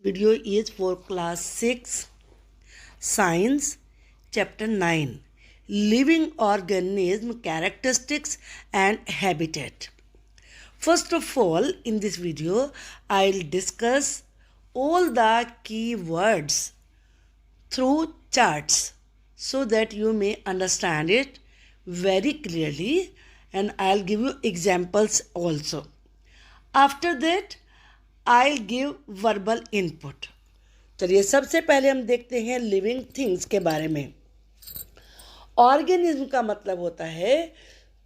Video is for class 6 science chapter 9 living organism characteristics and habitat. First of all, in this video I'll discuss all the key words through charts so that you may understand it very clearly, and I'll give you examples also. After that I'll give verbal input. चलिए सबसे पहले हम देखते हैं living things के बारे में। Organism का मतलब होता है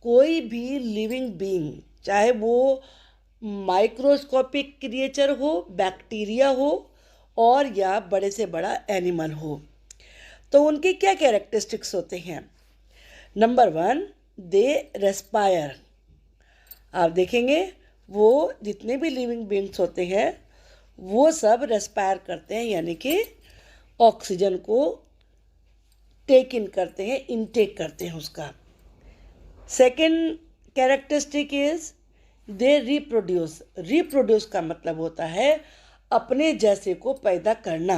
कोई भी लिविंग बीइंग, चाहे वो माइक्रोस्कोपिक क्रिएचर हो, बैक्टीरिया हो और या बड़े से बड़ा एनिमल हो। तो उनके क्या कैरेक्टरिस्टिक्स होते हैं? नंबर 1, दे रेस्पायर। आप देखेंगे वो जितने भी लिविंग बीइंग्स होते हैं वो सब रेस्पायर करते हैं, यानी कि ऑक्सीजन को टेक इन करते हैं, इनटेक करते हैं उसका। Second characteristic is they reproduce. Reproduce का मतलब होता है अपने जैसे को पैदा करना।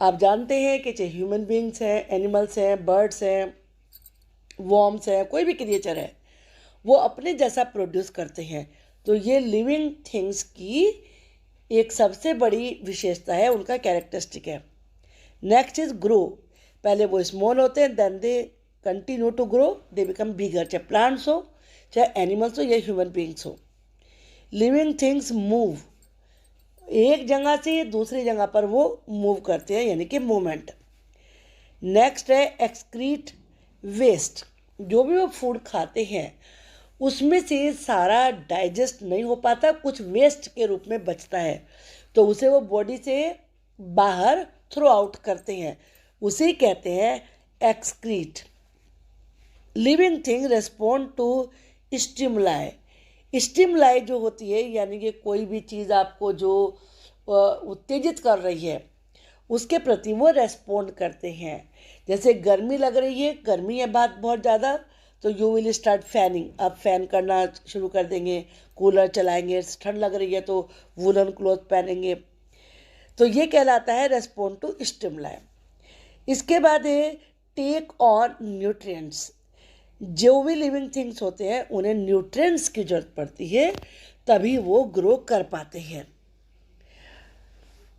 आप जानते हैं कि चाहे ह्यूमन बीइंग्स हैं, एनिमल्स हैं, बर्ड्स हैं, वॉर्म्स हैं, कोई भी क्रिएचर है, वो अपने जैसा प्रोड्यूस करते हैं। तो ये लिविंग थिंग्स की एक सबसे बड़ी विशेषता है, उनका कैरेक्टरिस्टिक है। Next is grow. पहले वो स्मॉल होते हैं, then they continue to grow, they become bigger. चाहे प्लांट्स हो, चाहे एनिमल्स हो या ह्यूमन बीइंग्स हो। Living things move. एक जगह से दूसरी जगह पर वो मूव करते हैं, यानी कि मूवमेंट। नेक्स्ट है एक्सक्रीट वेस्ट। जो भी वो फूड खाते हैं उसमें से सारा डाइजेस्ट नहीं हो पाता, कुछ वेस्ट के रूप में बचता है, तो उसे वो बॉडी से बाहर थ्रो आउट करते हैं, उसे कहते हैं excrete. Living thing respond to stimuli. Stimuli जो होती है, यानी कि कोई भी चीज़ आपको जो उत्तेजित कर रही है उसके प्रति वो रेस्पॉन्ड करते हैं। जैसे गर्मी लग रही है, गर्मी है बात बहुत ज़्यादा, तो यू विल स्टार्ट फैनिंग। आप फैन करना शुरू कर देंगे, कूलर चलाएंगे। ठंड लग रही है तो वूलन क्लॉथ पहनेंगे। तो ये कहलाता है रेस्पॉन्ड टू स्टिमुलाई। इसके बाद है टेक ऑन न्यूट्रिएंट्स। जो भी लिविंग थिंग्स होते हैं उन्हें न्यूट्रिएंट्स की जरूरत पड़ती है, तभी वो ग्रो कर पाते हैं।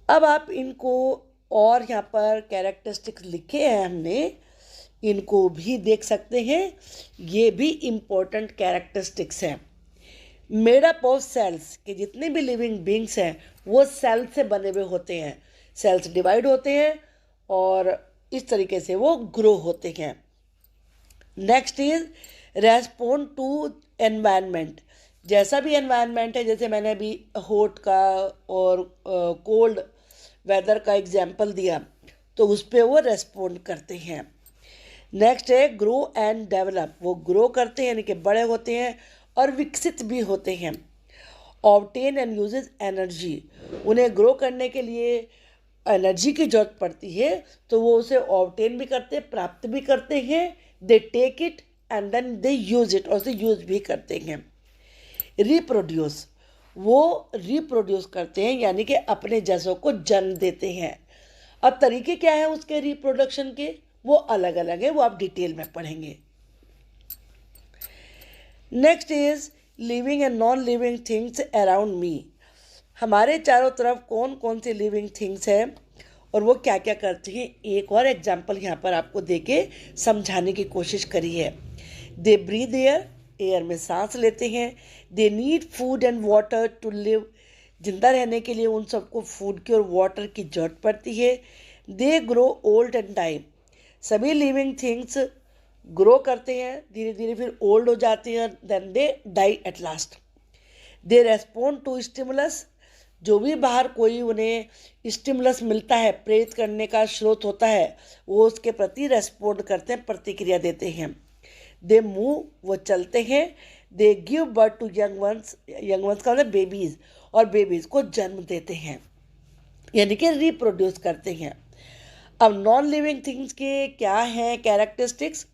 अब आप इनको और यहाँ पर कैरेक्टरिस्टिक्स लिखे हैं हमने, इनको भी देख सकते हैं। ये भी इम्पोर्टेंट कैरेक्टरिस्टिक्स हैं। मेड अप ऑफ सेल्स, के जितने भी लिविंग बीइंग्स हैं वो सेल से बने हुए होते हैं। सेल्स डिवाइड होते हैं और इस तरीके से वो ग्रो होते हैं। Next is respond to environment. जैसा भी एनवायरनमेंट है, जैसे मैंने अभी हॉट का और कोल्ड वेदर का एग्जाम्पल दिया, तो उस पर वो रेस्पॉन्ड करते हैं। नेक्स्ट है ग्रो एंड डेवलप। वो ग्रो करते हैं, यानी कि बड़े होते हैं और विकसित भी होते हैं। Obtain and uses energy. उन्हें ग्रो करने के लिए एनर्जी की जरूरत पड़ती है, तो वो उसे ऑब्टेन भी करते हैं, प्राप्त भी करते हैं। They take it and then they use it, और उसे यूज भी करते हैं। रिप्रोड्यूस। वो रिप्रोड्यूस करते हैं, यानी कि अपने जैसों को जन्म देते हैं। अब तरीके क्या है उसके रिप्रोडक्शन के, वो अलग अलग है, वो आप डिटेल में पढ़ेंगे। Next is living and non living things around me. हमारे चारों तरफ कौन कौन सी लिविंग थिंग्स हैं और वो क्या क्या करती हैं, एक और एग्जाम्पल यहाँ पर आपको देके समझाने की कोशिश करी है। They breathe air. एयर में सांस लेते हैं। They need food and water to live. जिंदा रहने के लिए उन सबको फूड की और वाटर की जरूरत पड़ती है। They grow old and die. सभी लिविंग थिंग्स ग्रो करते हैं, धीरे धीरे फिर ओल्ड हो जाते हैं, then they die at last. They respond to stimulus. जो भी बाहर कोई उन्हें स्टिमुलस मिलता है, प्रेरित करने का स्रोत होता है, वो उसके प्रति रेस्पॉन्ड करते हैं, प्रतिक्रिया देते हैं। They move. वो चलते हैं। They give birth to young ones. Young ones का मतलब बेबीज, और बेबीज को जन्म देते हैं, यानी कि रिप्रोड्यूस करते हैं। अब नॉन लिविंग थिंग्स के क्या हैं characteristics?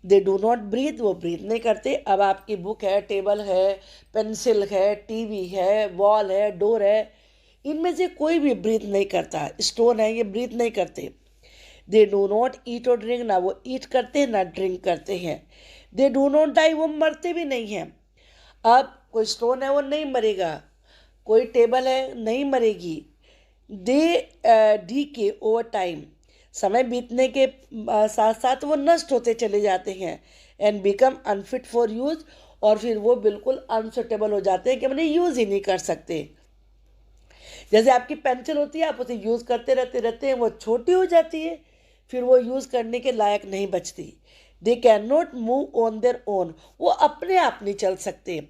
They do not breathe. वो ब्रीथ नहीं करते। अब आपकी बुक है, टेबल है, पेंसिल है, टीवी है, वॉल है, डोर है, इनमें से कोई भी ब्रीथ नहीं करता। स्टोन है, ये ब्रीथ नहीं करते। दे डू नॉट ईट और ड्रिंक, ना वो ईट करते हैं ना ड्रिंक करते हैं। दे डू नॉट डाई, वो मरते भी नहीं हैं। अब कोई स्टोन है वो नहीं मरेगा, कोई टेबल है नहीं मरेगी। दे डी के ओवर टाइम, समय बीतने के साथ साथ वो नष्ट होते चले जाते हैं। And become unfit for use, और फिर वो बिल्कुल अनसुटेबल हो जाते हैं कि मैंने यूज़ ही नहीं कर सकते। जैसे आपकी पेंसिल होती है, आप उसे यूज़ करते रहते रहते हैं, वो छोटी हो जाती है, फिर वो यूज़ करने के लायक नहीं बचती। They can not move on their own, वो अपने आप नहीं चल सकते।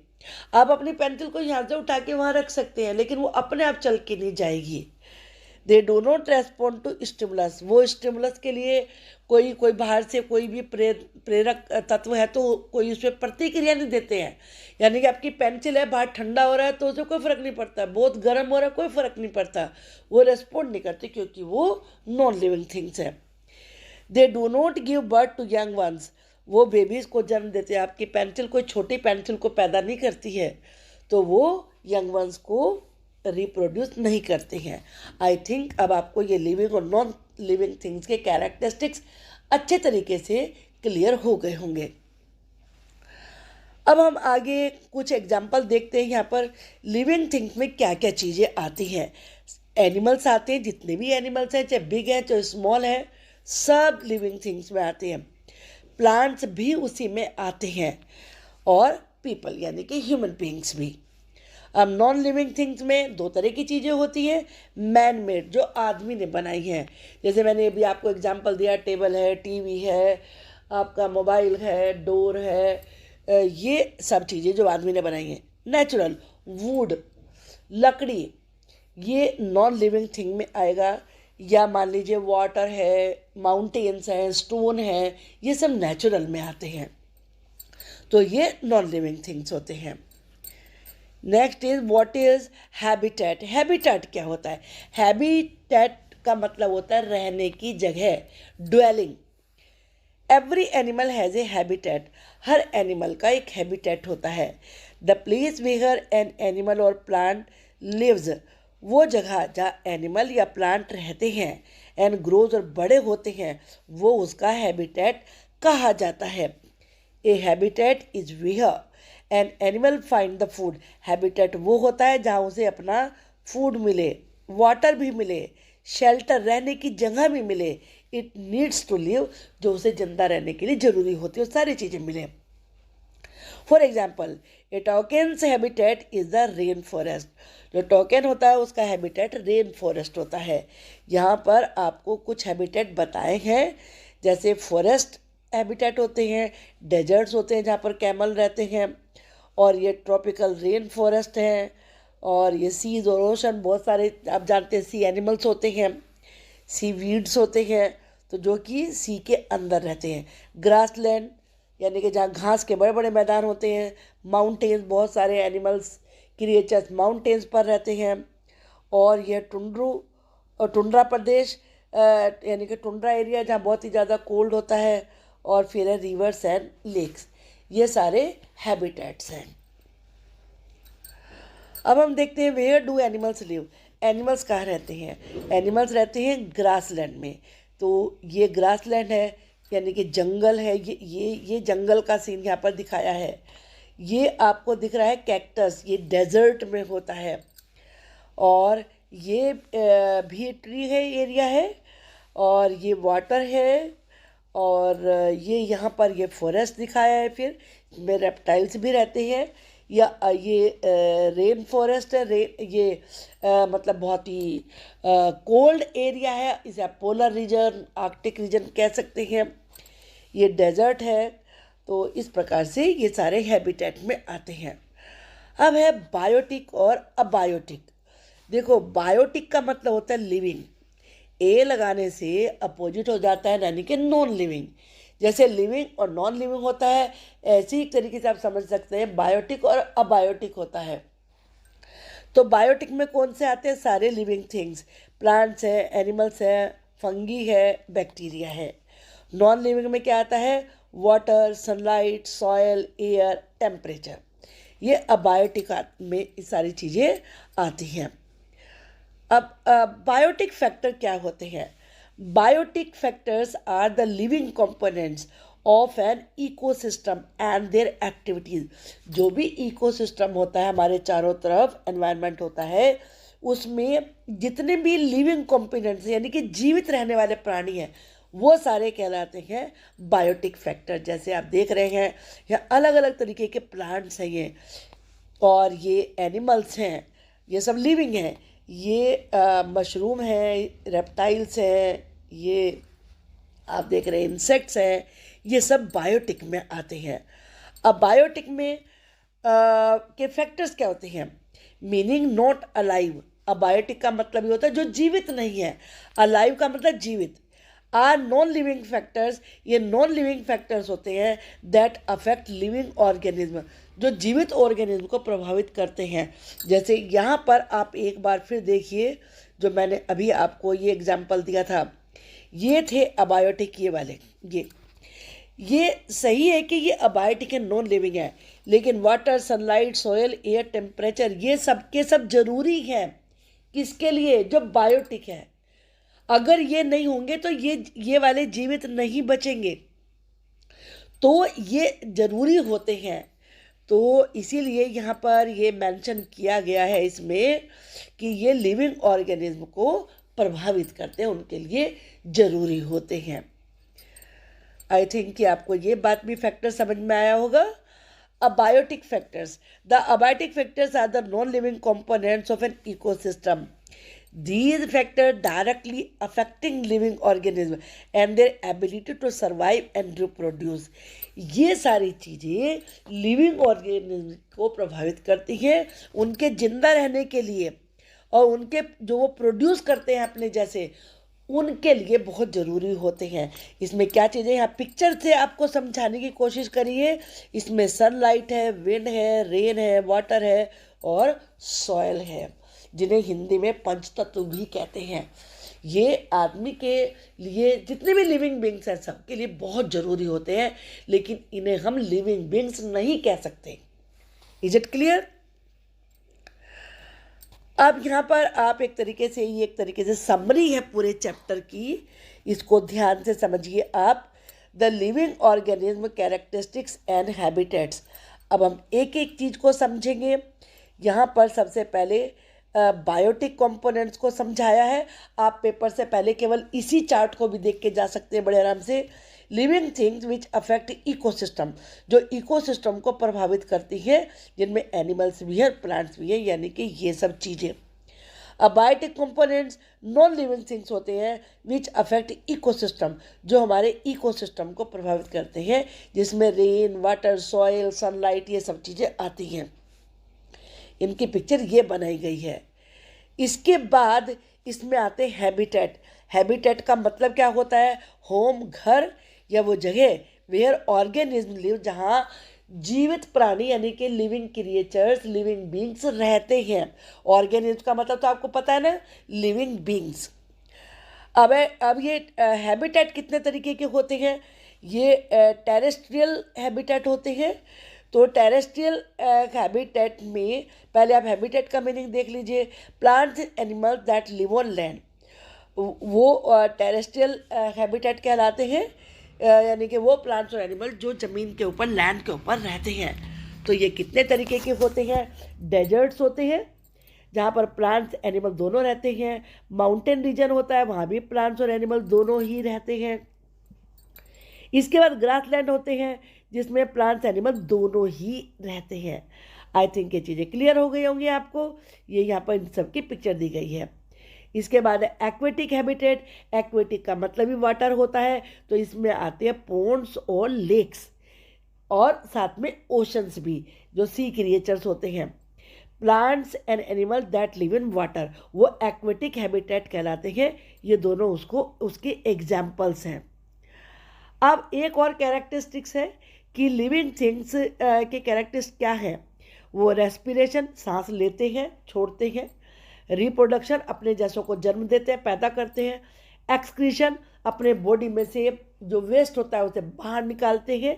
आप अपनी पेंसिल को यहाँ से उठा के वहाँ रख सकते हैं, लेकिन वो अपने आप चल के नहीं जाएगी। They do not respond to stimulus, वो स्टिमुलस के लिए कोई कोई बाहर से कोई भी प्रेरक तत्व है तो कोई उस पर प्रतिक्रिया नहीं देते हैं। यानी कि आपकी पेंसिल है, बाहर ठंडा हो रहा है तो उसे कोई फ़र्क नहीं पड़ता, बहुत गर्म हो रहा है कोई फ़र्क नहीं पड़ता, वो रेस्पॉन्ड नहीं करती क्योंकि वो नॉन लिविंग थिंग्स है। They do not give birth to young ones, वो बेबीज़ को जन्म देते हैं। आपकी पेंसिल कोई छोटी पेंसिल को पैदा नहीं करती है, तो वो यंग वंस को रिप्रोड्यूस नहीं करते हैं। आई थिंक अब आपको ये लिविंग और नॉन लिविंग थिंग्स के कैरेक्टरिस्टिक्स अच्छे तरीके से क्लियर हो गए होंगे। अब हम आगे कुछ एग्जाम्पल देखते हैं। यहाँ पर लिविंग थिंग्स में क्या क्या चीज़ें आती हैं। एनिमल्स आते हैं, जितने भी एनिमल्स हैं, चाहे बिग हैं चाहे स्मॉल हैं, सब लिविंग थिंग्स में आते हैं। प्लांट्स भी उसी में आते हैं, और पीपल यानी कि ह्यूमन बीइंग्स भी। अब नॉन लिविंग थिंग्स में दो तरह की चीज़ें होती हैं। मैन मेड, जो आदमी ने बनाई हैं, जैसे मैंने अभी आपको एग्जांपल दिया, टेबल है, टीवी है, आपका मोबाइल है, डोर है, ये सब चीज़ें जो आदमी ने बनाई हैं। नेचुरल, वुड, लकड़ी, ये नॉन लिविंग थिंग में आएगा। या मान लीजिए वाटर है, माउंटेन्स हैं, स्टोन है, ये सब नेचुरल में आते हैं, तो ये नॉन लिविंग थिंग्स होते हैं। Next is what is habitat. Habitat क्या होता है? हैबिटेट का मतलब होता है रहने की जगह, dwelling. Every animal has a habitat, हर एनिमल का एक हैबिटेट होता है। The place where an animal और प्लांट लिव्स, वो जगह जहाँ एनिमल या प्लांट रहते हैं एंड ग्रोज और बड़े होते हैं, वो उसका हैबिटेट कहा जाता है। A habitat is where an animal find the food, habitat वो होता है जहाँ उसे अपना फूड मिले, वाटर भी मिले, शेल्टर रहने की जगह भी मिले, इट नीड्स टू लिव, जो उसे जिंदा रहने के लिए ज़रूरी होती है, वो सारी चीज़ें मिले। For example, A tokens habitat is the rain forest, जो टोकन होता है उसका हैबिटेट रेन फॉरेस्ट होता है। यहाँ पर आपको कुछ हैबिटेट बताए हैं, जैसे फॉरेस्ट हैबिटेट होते हैं, डेजर्ट्स होते हैं जहाँ पर कैमल रहते हैं, और ये ट्रॉपिकल रेन फॉरेस्ट हैं, और ये सीज और ओशन, बहुत सारे आप जानते हैं सी एनिमल्स होते हैं, सी वीड्स होते हैं, तो जो कि सी के अंदर रहते हैं। ग्रास लैंड यानी कि जहाँ घास के बड़े बड़े मैदान होते हैं। माउंटेन्स, बहुत सारे एनिमल्स क्रिएचर्स माउंटेन्स पर रहते हैं। और यह टुंड्रा प्रदेश यानी कि टुंड्रा एरिया जहाँ बहुत ही ज़्यादा कोल्ड होता है। और फिर है रिवर्स एंड लेक्स, ये सारे हैबिटेट्स हैं। अब हम देखते हैं where do animals live, animals कहाँ रहते हैं? एनिमल्स रहते हैं ग्रासलैंड में। तो ये ग्रासलैंड है यानी कि जंगल है, ये जंगल का सीन यहाँ पर दिखाया है। ये आपको दिख रहा है कैक्टस, ये डेजर्ट में होता है। और ये भी ट्री है एरिया है, और ये वाटर है, और ये यहाँ पर ये फॉरेस्ट दिखाया है। फिर इसमें रेप्टाइल्स भी रहते हैं। या ये रेन फॉरेस्ट है, ये मतलब बहुत ही कोल्ड एरिया है, इसे आप पोलर रीजन, आर्कटिक रीजन कह सकते हैं। ये डेजर्ट है। तो इस प्रकार से ये सारे हैबिटेट में आते हैं। अब है बायोटिक और अबायोटिक। देखो, बायोटिक का मतलब होता है लिविंग, ए लगाने से अपोजिट हो जाता है, यानी कि नॉन लिविंग। जैसे लिविंग और नॉन लिविंग होता है, ऐसे ही तरीके से आप समझ सकते हैं बायोटिक और अबायोटिक होता है। तो बायोटिक में कौन से आते हैं? सारे लिविंग थिंग्स, प्लांट्स है, एनिमल्स है, फंगी है, बैक्टीरिया है। नॉन लिविंग में क्या आता है? Water, sunlight, soil, air, temperature. ये अबायोटिक में ये सारी चीज़ें आती हैं। अब बायोटिक फैक्टर क्या होते हैं? Biotic factors are the living components of an ecosystem and their activities. जो भी इकोसिस्टम होता है, हमारे चारों तरफ एनवायरनमेंट होता है, उसमें जितने भी लिविंग कंपोनेंट्स यानी कि जीवित रहने वाले प्राणी हैं, वो सारे कहलाते हैं बायोटिक फैक्टर। जैसे आप देख रहे हैं, यहाँ अलग अलग तरीके के प्लांट्स हैं ये, और ये एनिमल्स हैं, ये सब लिविंग हैं। ये मशरूम है, रेप्टाइल्स हैं, ये आप देख रहे हैं इंसेक्ट्स हैं, ये सब बायोटिक में आते हैं। अब बायोटिक में के फैक्टर्स क्या होते हैं? Meaning not alive. अबायोटिक का मतलब ये होता है जो जीवित नहीं है, अलाइव का मतलब जीवित। आर नॉन लिविंग फैक्टर्स, ये नॉन लिविंग फैक्टर्स होते हैं दैट अफेक्ट लिविंग ऑर्गेनिज्म, जो जीवित ऑर्गेनिज्म को प्रभावित करते हैं। जैसे यहाँ पर आप एक बार फिर देखिए, जो मैंने अभी आपको ये एग्जाम्पल दिया था, ये थे अबायोटिक, ये वाले। ये सही है कि ये अबायोटिक है, नॉन लिविंग है, लेकिन water, sunlight, soil, air, temperature, ये सब के सब जरूरी हैं। किसके लिए? जो बायोटिक है। अगर ये नहीं होंगे तो ये वाले जीवित नहीं बचेंगे, तो ये जरूरी होते हैं। तो इसीलिए यहाँ पर ये मेंशन किया गया है इसमें कि ये लिविंग ऑर्गेनिज्म को प्रभावित करते हैं, उनके लिए जरूरी होते हैं। आई थिंक कि आपको ये बात भी फैक्टर समझ में आया होगा। Abiotic factors, the abiotic factors are the non living components of an ecosystem. These factors directly affecting living organism and their ability to survive and reproduce. ये सारी चीज़ें लिविंग ऑर्गेनिज्म को प्रभावित करती हैं उनके जिंदा रहने के लिए, और उनके जो वो प्रोड्यूस करते हैं अपने जैसे, उनके लिए बहुत ज़रूरी होते हैं। इसमें क्या चीज़ें यहाँ पिक्चर से आपको समझाने की कोशिश करिए। इसमें सनलाइट है, विंड है, रेन है, वाटर है और सॉयल है, जिन्हें हिंदी में पंचतत्व भी कहते हैं। ये आदमी के लिए, जितने भी लिविंग बींग्स हैं, सबके लिए बहुत ज़रूरी होते हैं, लेकिन इन्हें हम लिविंग बींग्स नहीं कह सकते। Is it clear? अब यहाँ पर आप एक तरीके से समरी है पूरे चैप्टर की, इसको ध्यान से समझिए आप। The living organism characteristics and habitats. अब हम एक एक चीज़ को समझेंगे। यहाँ पर सबसे पहले बायोटिक कंपोनेंट्स को समझाया है। आप पेपर से पहले केवल इसी चार्ट को भी देख के जा सकते हैं बड़े आराम से। Living things which affect ecosystem, जो इकोसिस्टम को प्रभावित करती है, जिनमें एनिमल्स भी है, प्लांट्स भी है, यानी कि ये सब चीज़ें। Abiotic components non living things होते हैं विच अफेक्ट इकोसिस्टम, जो हमारे इकोसिस्टम को प्रभावित करते हैं, जिसमें रेन, वाटर, सॉइल, सनलाइट, ये सब चीज़ें आती हैं। इनकी पिक्चर ये बनाई गई है। इसके बाद इसमें आते हैं हैबिटेट। हैबिटेट का मतलब क्या होता है? होम, घर, या वो जगह वेयर ऑर्गेनिज्म लिव, जहाँ जीवित प्राणी यानी कि लिविंग क्रिएचर्स, लिविंग बींग्स रहते हैं। ऑर्गेनिज्म का मतलब तो आपको पता है ना, लिविंग बींग्स। अब ये हैबिटेट कितने तरीके के होते हैं? ये टेरेस्ट्रियल हैबिटेट होते हैं। तो टेरेस्ट्रियल हैबिटेट में पहले आप हैबिटेट का मीनिंग देख लीजिए। Plants animals that live on land, वो टेरेस्ट्रियल हैबिटेट कहलाते हैं, यानी कि वो प्लांट्स और एनिमल जो ज़मीन के ऊपर, लैंड के ऊपर रहते हैं। तो ये कितने तरीके के होते हैं? डेजर्ट्स होते हैं, जहाँ पर प्लांट्स एनिमल दोनों रहते हैं। माउंटेन रीजन होता है, वहाँ भी प्लांट्स और एनिमल दोनों ही रहते हैं। इसके बाद ग्रासलैंड होते हैं, जिसमें प्लांट्स एनिमल दोनों ही रहते हैं। आई थिंक ये चीज़ें क्लियर हो गई होंगी आपको। ये यहाँ पर इन सब की पिक्चर दी गई है। इसके बाद एक्वेटिक हैबिटेट। एक्वेटिक का मतलब ही वाटर होता है, तो इसमें आते हैं पोन्ड्स और लेक्स, और साथ में ओशंस भी, जो सी क्रिएचर्स होते हैं। Plants and animal that live in water, वो एक्वेटिक हैबिटेट कहलाते हैं। ये दोनों उसके एग्जाम्पल्स हैं। अब एक और कैरेक्टरिस्टिक्स है कि लिविंग थिंग्स के कैरेक्टरिस्टिक्स क्या हैं? वो रेस्पिरेशन, सांस लेते हैं, छोड़ते हैं। रिप्रोडक्शन, अपने जैसों को जन्म देते हैं, पैदा करते हैं। एक्सक्रीशन, अपने बॉडी में से जो वेस्ट होता है उसे बाहर निकालते हैं।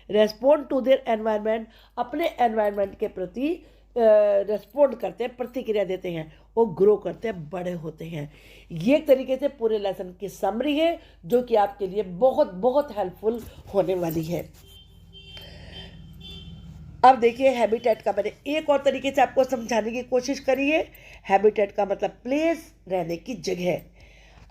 रेस्पॉन्ड टू देयर एनवायरनमेंट, अपने एनवायरनमेंट के प्रति रेस्पॉन्ड करते हैं, प्रतिक्रिया देते हैं, वो ग्रो करते हैं, बड़े होते हैं। ये एक तरीके से पूरे लेसन की समरी है जो कि आपके लिए बहुत बहुत हेल्पफुल होने वाली है। अब देखिए हैबिटेट का मैंने एक और तरीके से आपको समझाने की कोशिश करी है। हैबिटेट का मतलब प्लेस, रहने की जगह।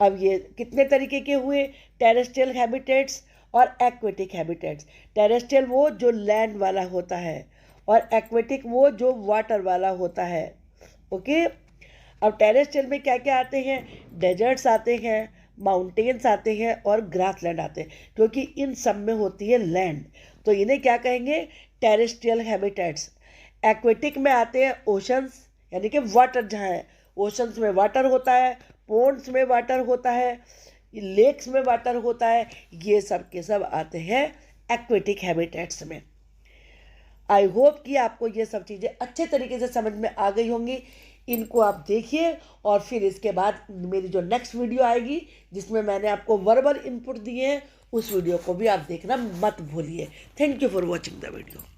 अब ये कितने तरीके के हुए, टेरेस्ट्रियल हैबिटेट्स और एक्वेटिक हैबिटेट्स। टेरेस्ट्रियल वो जो लैंड वाला होता है और एक्वेटिक वो जो वाटर वाला होता है। ओके, अब टेरेस्ट्रियल में क्या क्या आते हैं, डेजर्ट्स आते हैं, माउंटेन्स आते हैं और ग्रासलैंड आते हैं, क्योंकि इन सब में होती है लैंड, तो इन्हें क्या कहेंगे, टेरेस्ट्रियल हैबिटेट्स। एक्वेटिक में आते हैं ओशंस, यानी कि वाटर जहाँ है, ओशंस में वाटर होता है, पोन्ड्स में वाटर होता है, लेक्स में वाटर होता है, ये सब के सब आते हैं एक्वेटिक हैबिटेट्स में। आई होप कि आपको ये सब चीज़ें अच्छे तरीके से समझ में आ गई होंगी। इनको आप देखिए और फिर इसके बाद मेरी जो नेक्स्ट वीडियो आएगी जिसमें मैंने आपको वर्बल इनपुट दिए हैं, उस वीडियो को भी आप देखना मत भूलिए। Thank you for watching the video.